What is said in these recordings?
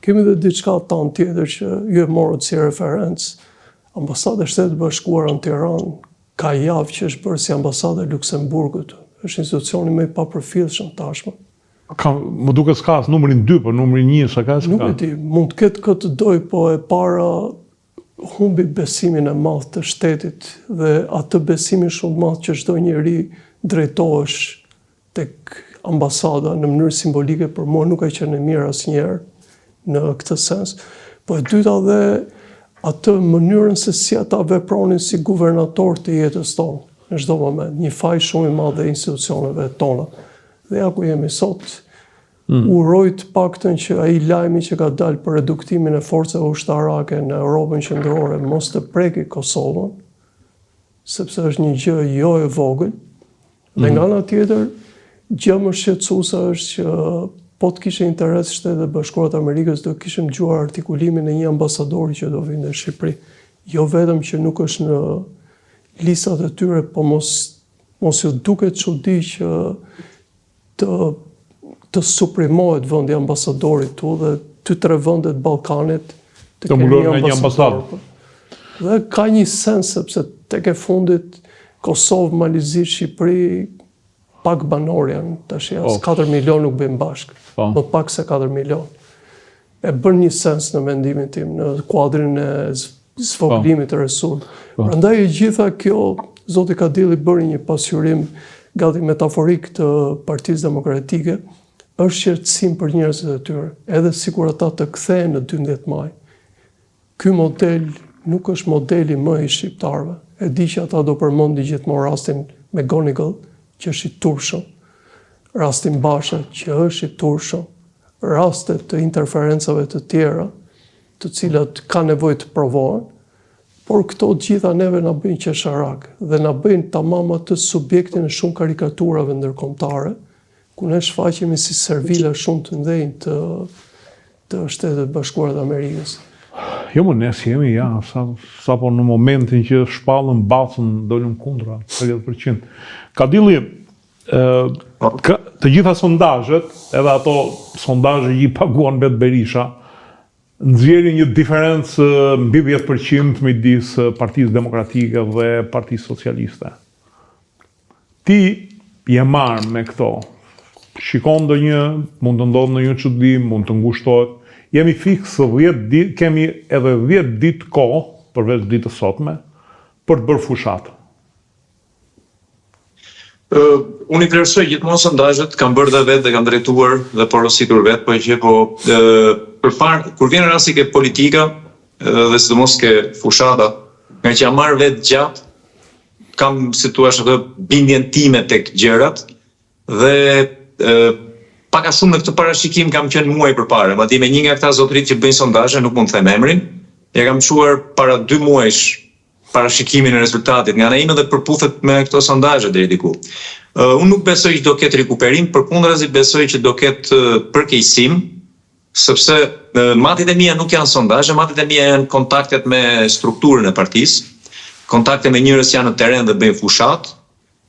Kemi dhe diçka tanë tjetër që ju e morët si referencë. Ambasada e Shtetit Bashkuar në Tiranë ka javë që është bërë si ambasada e Luksemburgut. Është institucioni më i papërfillshëm tashmë. Më duket s'ka as numrin 2, por numrin 1 s'ka. Nuk e di, mund të ketë këtë doj, po e para humbi besimin e madh të shtetit dhe atë besimin shumë madh që çdo njeri drejtohesh tek ambasada në mënyrë simbolike, për mua nuk ka qenë e mirë asnjëherë në këtë sens. Po e dyta dhe atë mënyrën se si ata vepronin si guvernator të jetës tonë në çdo moment, një faj shumë i madh e institucioneve tona. Dhe ja ku jemi sot, uroj të paktën që ai lajmi që ka dalë për reduktimin e forcave ushtarake në Europën Qendrore mos të preki Kosovën, sepse është një gjë jo e vogël. Dhe nga ana tjetër, gjë më shqetësuese është që po të kishe interes Shtetet Bashkuara të Amerikës, do kishim dëgjuar artikulimin e një ambasadori që do vinte në Shqipëri. Jo vetëm që nuk është në listat e tyre, po mos ju duket çudi që të suprimohet vendi ambasadorit tu dhe 2-3 vendet Ballkanit të mbuluar nga një ambasadë. Dhe ka një sens sepse tek e fundit Kosovë, Malizi, Shqipëri pak banor janë, tash 4 milion nuk bëjmë bashkë, më pak se 4 milion. E bën një sens në mendimin tim, në kuadrin e zvogëlimit të resursëve. Prandaj e gjitha kjo, Zoti Kadilli bëri një pasqyrim gati metaforik të Partisë Demokratike, është shqetësim për njerëzit e tyre, edhe sikur ata të kthehen në 12 maj. Ky model nuk është modeli më i shqiptarëve. E di që ata do përmendi gjithmonë rastin McGonigal, që është i turshëm, rastin Basha, që është i turshëm, rastet të interferencave të tjera, të cilat ka nevojë të provohen, por këto gjitha neve na bëjnë qesharak dhe na bëjnë tamam atë subjektin e shumë karikaturave ndërkombëtare, ku ne shfaqemi si servila shumë të mëdhenj të Shtetet Bashkuara të Amerikës. Jo, më ne si jemi, sa po në momentin që shpallën bacën, dolëm kundra, 30%. Kadilli, të gjitha sondazhet, edhe ato sondazhe që i paguan vetë Berisha, nxjerrin një diferencë mbi 10% midis Partisë Demokratike dhe Partisë Socialiste. Ti je marrë me këto. Shikon ndonjë, mund të ndodhë ndonjë çudi, mund të ngushtohet. Jemi fiks 10 ditë, kemi edhe 10 ditë kohë, përveç ditës sotme, për të bërë fushatë. Unë i vlerësoj gjithmonë sondazhet, kam bërë dhe vetë dhe kam drejtuar dhe porositur vetë, po që përpara kur vjen rasti ke politika dhe sidomos ke fushata, nga që jam marrë vetë gjatë, kam si thua atë bindjen time tek gjërat dhe pak a shumë në këtë parashikim kam qenë muaj përpara. Madje me një nga këta zotërit që bëjnë sondazhe, nuk mund të them emrin, ja kam shuar para 2 muajsh parashikimin e rezultatit nga ana ime dhe përputhet me këto sondazhe deri diku. Unë nuk besoj që do ketë rikuperim, përkundrazi besoj që do ketë përkeqësim, sepse matit e mia nuk janë sondazhe, matit e mia janë kontaktet me strukturën e partisë, kontakte me njerëz që janë në terren dhe bëjnë fushat,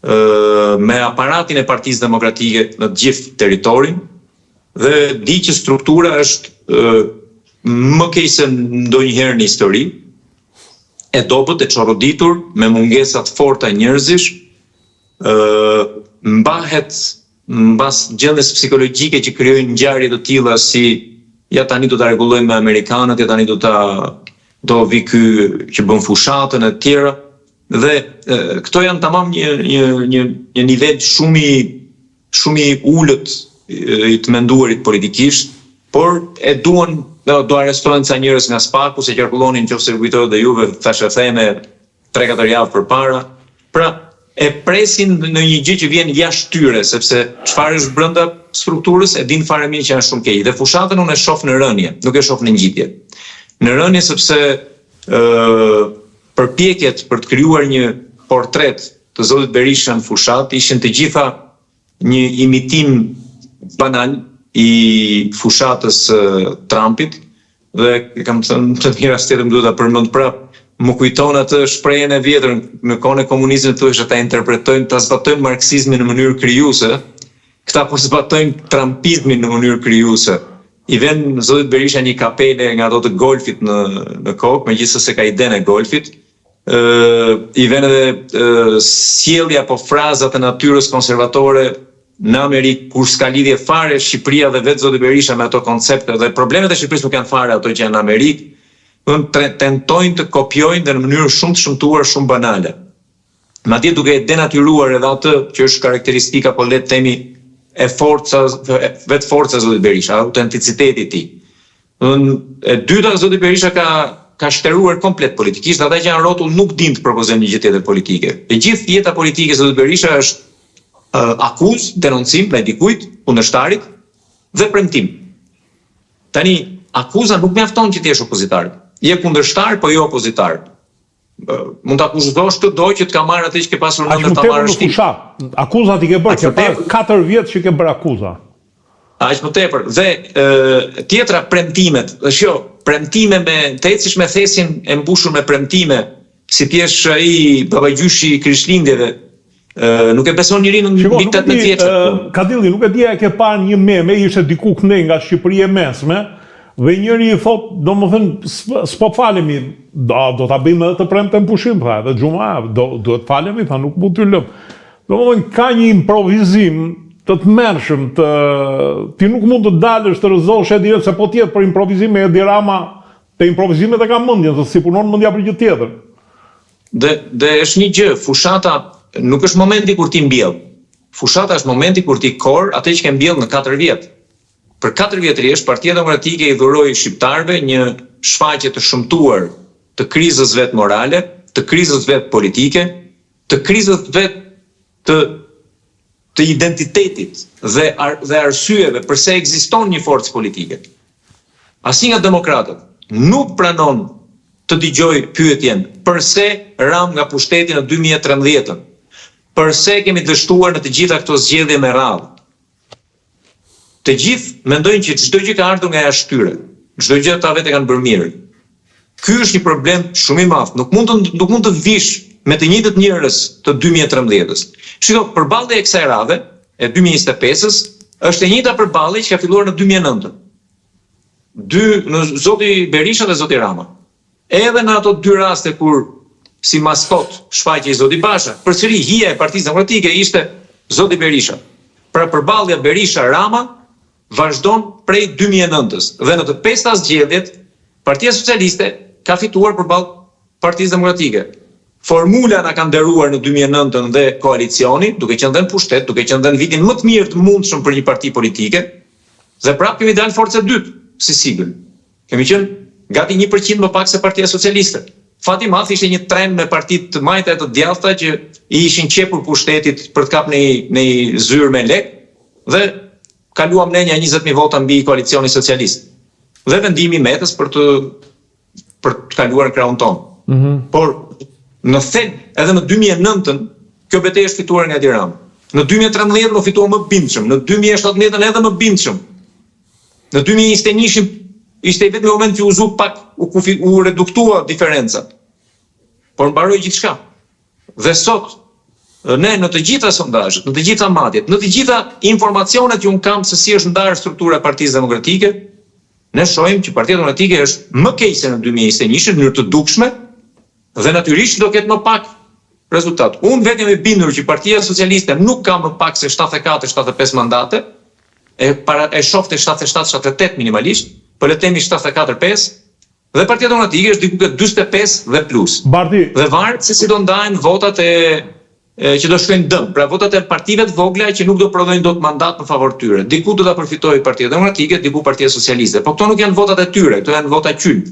me aparatin e Partisë Demokratike në të gjithë territorin dhe di që struktura është më keq se ndonjëherë në histori, e dobët, e çorroditur, me mungesa të forta njerëzish, mbahet mbas gjendjes psikologjike që krijojnë ngjarje të tilla si ja tani do ta rregullojmë me amerikanët, ja tani do vi ky që bën fushatën e tjera. Dhe këto janë tamam një nivel shumë i ulët i të menduarit politikisht, por e duan do arrestohen ca njerëz nga Spaku se qarkullonin nëse kujtohet dhe juve thashë theme 3-4 javë përpara. Pra e presin në një gjë që vjen jashtë tyre, sepse çfarë është brenda strukturës e din fare mirë që janë shumë keq. Dhe fushatën unë e shoh në rënje, nuk e shoh në ngjitje. Në rënje sepse përpjekjet për të krijuar një portret të zotit Berisha në fushat ishin të gjitha një imitim banal i fushatës Trumpit dhe kam thënë të mira stetëm duhet ta përmend prap, më kujton atë shprehjen e vjetër në kohën e komunizmit thuhej ta interpretojnë, ta zbatojnë marksizmin në mënyrë krijuese, këta po zbatojnë trumpizmin në mënyrë krijuese. i vjen zotit Berisha një kapele nga ato të golfit në kokë, megjithëse se ka idenë e golfit. I vjen edhe sjellja apo frazat e natyrës konservatore në Amerikë, kur s'ka lidhje fare Shqipëria dhe vetë zoti Berisha me ato koncepte, dhe problemet e Shqipërisë nuk janë fare ato që janë në Amerikë, tentojnë të kopjojnë dhe në mënyrë shumë të shëmtuar, shumë banale. Madje duke e denatyruar edhe atë që është karakteristika, po le të themi, vetë forca zotit Berisha, autenticiteti i tij. E dyta, zoti Berisha ka shtëruar komplet politikisht, ata që janë rrotull nuk dinë të propozojnë një gjë tjetër politike. E gjithë jeta politike e zotit Berisha është akuzë, denoncim ndaj dikujt, kundërshtarit dhe premtim. Tani, akuza nuk mjafton që ti jesh opozitar. Je kundërshtar, po jo opozitar. Mund të akuzosh të doj që të ka marrë atë që ke pasur nëndër të marrë shtim. Akuzat i ke bërë, që pas 4 vjetë që ke bërë akuza. Aq më tepër. Dhe tjetra premtimet, është premtime të ecish me thesin e mbushur me premtime, si pjesh ai babagjyshi i Krishtlindjeve, nuk e beson njëri në mbi 18 vjeç. Kadilli, nuk e dija e ke parë një meme, ishte diku këndej nga Shqipëria e mesme, dhe njëri i thot, do më thënë, s'po falemi, do t'a bëjmë edhe të premte në pushim, tha, edhe gjuma, do të falemi, tha, nuk mund t'y lëm. Do më thënë, ka një improvizim të mërshëm, ti nuk mund të dalësh të rëzosh e direkt, se po tjetë për improvizim e Edi Rama, te improvizimet e ka mëndjen, se si punon mëndja për gjë tjetër. Dhe është një gjë, fushata nuk është momenti kur ti mbjell. Fushata është momenti kur ti kor atë që ke mbjell në 4 vjetë. Për 4 vjetërisht, Partia Demokratike i dhuroi shqiptarëve një shfaqje të shëmtuar të krizës vetë morale, të krizës vetë politike, të krizës vetë të identitetit dhe arsyeve përse ekziston një forcë politike. Asnjë nga demokratët nuk pranon të dëgjoj pyetjen përse ram nga pushteti në 2013, përse kemi dështuar në të gjitha këto zgjedhje me radhë. Të gjithë mendojnë që çdo gjë ka ardhur nga jashtyre, çdo gjë ata vetë kanë bërë mirë. Ky është një problem shumë i madh. Nuk mund të vish me të njëjtët njerëz të 2013-s. Shiko, përballja e kësaj radhe e 2025-s është e njëjta përballje që ka filluar në 2009. Në zoti Berisha dhe zoti Rama. Edhe në ato 2 raste kur si maskot shfaqja i zoti Basha, përsëri hija e Partisë Demokratike ishte zoti Berisha. Pra përballja Berisha-Rama vazhdon prej 2009-s dhe në të 5 zgjedhjet Partia Socialiste ka fituar përballë Partisë Demokratike. Formula na ka nderuar në 2009 dhe koalicioni, duke qenë në pushtet, duke qenë në vitin më të mirë të mundshëm për një parti politike, dhe prapë kemi dalë forca e dytë si sigël. Kemi qenë gati 1% më pak se Partia Socialiste. Fati madh ishte një trend me partitë të majta e të djathta që i ishin qepur pushtetit për të kapur në zyrë me lek, dhe kaluam ne një 20.000 vota mbi koalicioni socialist. Dhe vendimi Metës për të kaluar në krahun tonë. Por në thelb, edhe në 2009-ën, kjo betejë është fituar nga Edi Rama. Në 2013 më fituar më bindshëm, në 2017 edhe më bindshëm. Në 2021 ishte vetëm moment që u reduktua diferencat. Por mbaroi gjithçka. Dhe sot ne në të gjitha sondazhet, në të gjitha madjet, në të gjitha informacionet që unë kam se si është ndarë struktura e Partisë Demokratike, ne shohim që Partia Demokratike është më keq se në 2021 në mënyrë të dukshme dhe natyrisht do ketë më pak rezultat. Unë vetëm e bindur që Partia Socialiste nuk ka më pak se 74-75 mandate, e shofte 77-78 minimalisht, po le të themi 74-5, dhe Partia Demokratike është diku ke 45 dhe plus. Dhe varet se si do ndahen votat që do shkojnë dëm, pra votat e partive të vogla që nuk do prodhojnë dot mandat në favor tyre. Diku do ta përfitojë Partia Demokratike, diku Partia Socialiste. Po këto nuk janë votat e tyre, këto janë vota qylp.